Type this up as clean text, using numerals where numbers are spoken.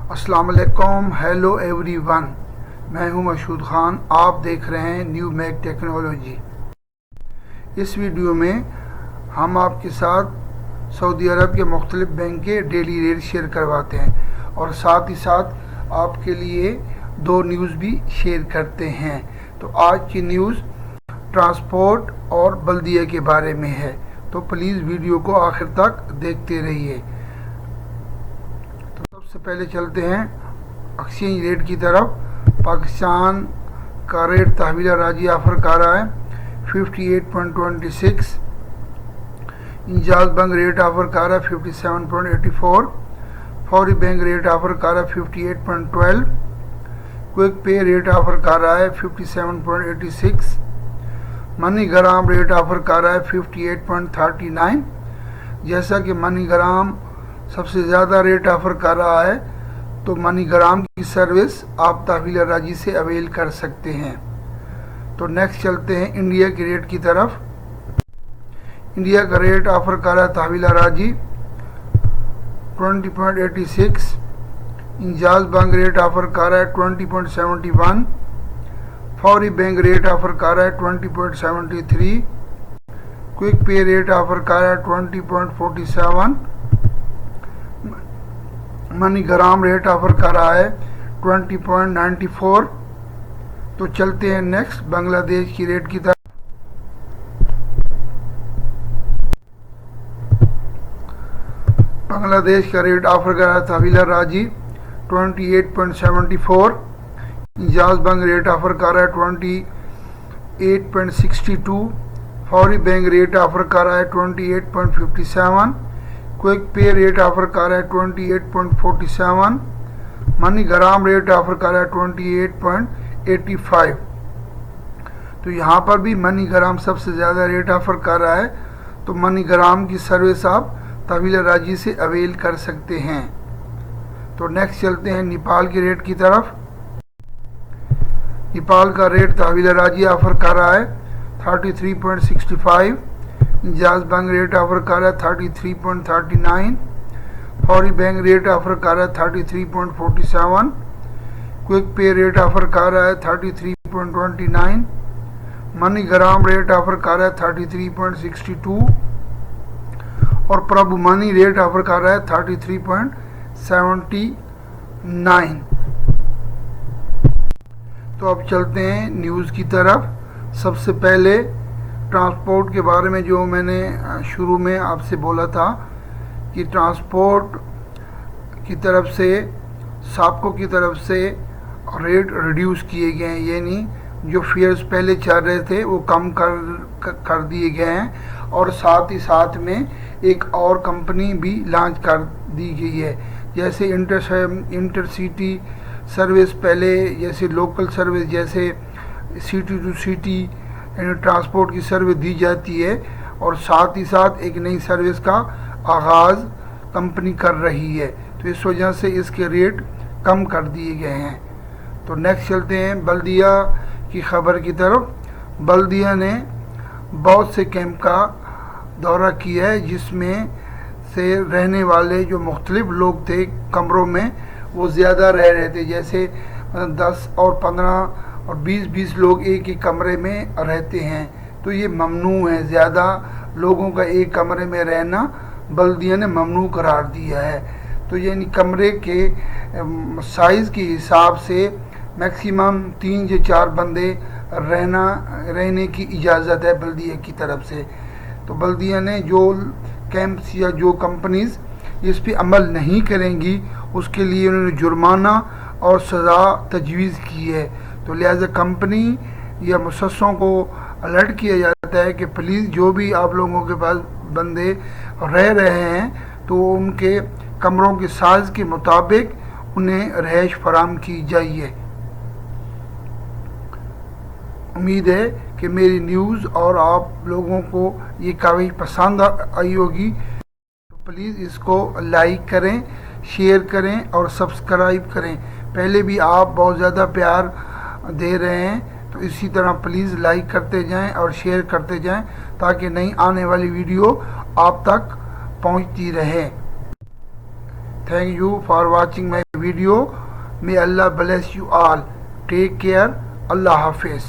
अस्सलाम वालेकुम, hello everyone. मैं हूं मशहूद ख़ान। आप देख रहे हैं न्यू मैक टेक्नोलॉजी। इस वीडियो में हम आपके साथ सऊदी अरब के मुख्तलिफ बैंक के डेली रेट शेयर करवाते हैं और साथ ही साथ आपके लिए दो न्यूज़ भी शेयर करते हैं। तो आज की न्यूज़ ट्रांसपोर्ट और बल्दिया के बारे में है, तो प्लीज़ वीडियो को आखिर तक देखते रहिए। सबसे पहले चलते हैं एक्सचेंज रेट की तरफ। पाकिस्तान का रेट तहवील राजी ऑफर कर रहा है 58.26। इंजाज बैंक रेट ऑफर कर रहा है 57.84। फौरी बैंक रेट ऑफर कर रहा है 58.12। क्विक पे रेट ऑफर कर रहा है 57.86। मनी ग्राम रेट ऑफर कर रहा है 58.39। जैसा कि मनी ग्राम सबसे ज़्यादा रेट ऑफर कर रहा है, तो मनी ग्राम की सर्विस आप तहवील राजी से अवेल कर सकते हैं। तो नेक्स्ट चलते हैं इंडिया के रेट की तरफ। इंडिया का रेट ऑफर कर रहा है तहवील राजी 20.86। इंजाज बैंक रेट ऑफर कर रहा है 20.71। फौरी बैंक रेट ऑफर कर रहा है 20.73। क्विक पे रेट ऑफर कर रहा है 20.47। मनी ग्राम रेट ऑफर कर रहा है 20.94। तो चलते हैं नेक्स्ट बांग्लादेश की रेट की तरफ। बांग्लादेश का रेट ऑफर कर रहा है तहवील राजी 28.74। इंजाज बैंक रेट ऑफर कर रहा है 28.62। फौरी बैंक रेट ऑफर कर रहा है 28.57। क्विक पे रेट ऑफर कर रहा है 28.47। मनी ग्राम रेट ऑफर कर रहा है 28.85। तो यहाँ पर भी मनी ग्राम सबसे ज़्यादा रेट ऑफर कर रहा है, तो मनी ग्राम की सर्विस आप तहवील राजी से अवेल कर सकते हैं। तो नेक्स्ट चलते हैं नेपाल के रेट की तरफ। नेपाल का रेट तहवील राजी ऑफर कर रहा है 33.65। इंजाज बैंक रेट ऑफर कर रहा है 33.39। फौरी बैंक रेट ऑफर कर रहा है 33.47। क्विक पे रेट ऑफर कर रहा है 33.29। मनी ग्राम रेट ऑफर कर रहा है 33.62 और प्रभु मनी रेट ऑफर कर रहा है 33.79। तो अब चलते हैं न्यूज़ की तरफ। सबसे पहले ट्रांसपोर्ट के बारे में जो मैंने शुरू में आपसे बोला था कि ट्रांसपोर्ट की तरफ से साप्को की तरफ से रेट रिड्यूस किए गए हैं, यानी जो फेयर्स पहले चल रहे थे वो कम कर दिए गए हैं और साथ ही साथ में एक और कंपनी भी लॉन्च कर दी गई है। जैसे इंटरसिटी सर्विस पहले जैसे लोकल सर्विस जैसे सिटी टू सिटी ट्रांसपोर्ट की सर्विस दी जाती है और साथ ही साथ एक नई सर्विस का आगाज़ कंपनी कर रही है, तो इस वजह से इसके रेट कम कर दिए गए हैं। तो नेक्स्ट चलते हैं बल्दिया की ख़बर की तरफ। बल्दिया ने बहुत से कैंप का दौरा किया है जिसमें से रहने वाले जो मुख्तलिफ लोग थे कमरों में वो ज़्यादा रह रहे थे। जैसे 10 और 15 और 20 लोग एक ही कमरे में रहते हैं, तो ये ममनू है। ज़्यादा लोगों का एक कमरे में रहना बल्दिया ने ममनू करार दिया है। तो यानी कमरे के साइज़ के हिसाब से मैक्सिमम 3 से 4 बंदे रहने की इजाज़त है बल्दिया की तरफ से। तो बल्दिया ने जो कैंप्स या जो कंपनीज़ इस पे अमल नहीं करेंगी उसके लिए उन्होंने जुर्माना और सज़ा तजवीज़ की है। तो लिहाजा कंपनी या मुसस्सों को अलर्ट किया जाता है कि प्लीज़ जो भी आप लोगों के पास बंदे रह रहे हैं तो उनके कमरों के साइज़ के मुताबिक उन्हें रहायश फराम की जाइए। उम्मीद है कि मेरी न्यूज़ और आप लोगों को ये कवरेज पसंद आई होगी। तो प्लीज़ इसको लाइक करें, शेयर करें और सब्सक्राइब करें। पहले भी आप बहुत ज़्यादा प्यार दे रहे हैं, तो इसी तरह प्लीज़ लाइक करते जाएं और शेयर करते जाएं ताकि नई आने वाली वीडियो आप तक पहुंचती रहे। Thank you for watching my video. May Allah bless you all. Take care. Allah Hafiz.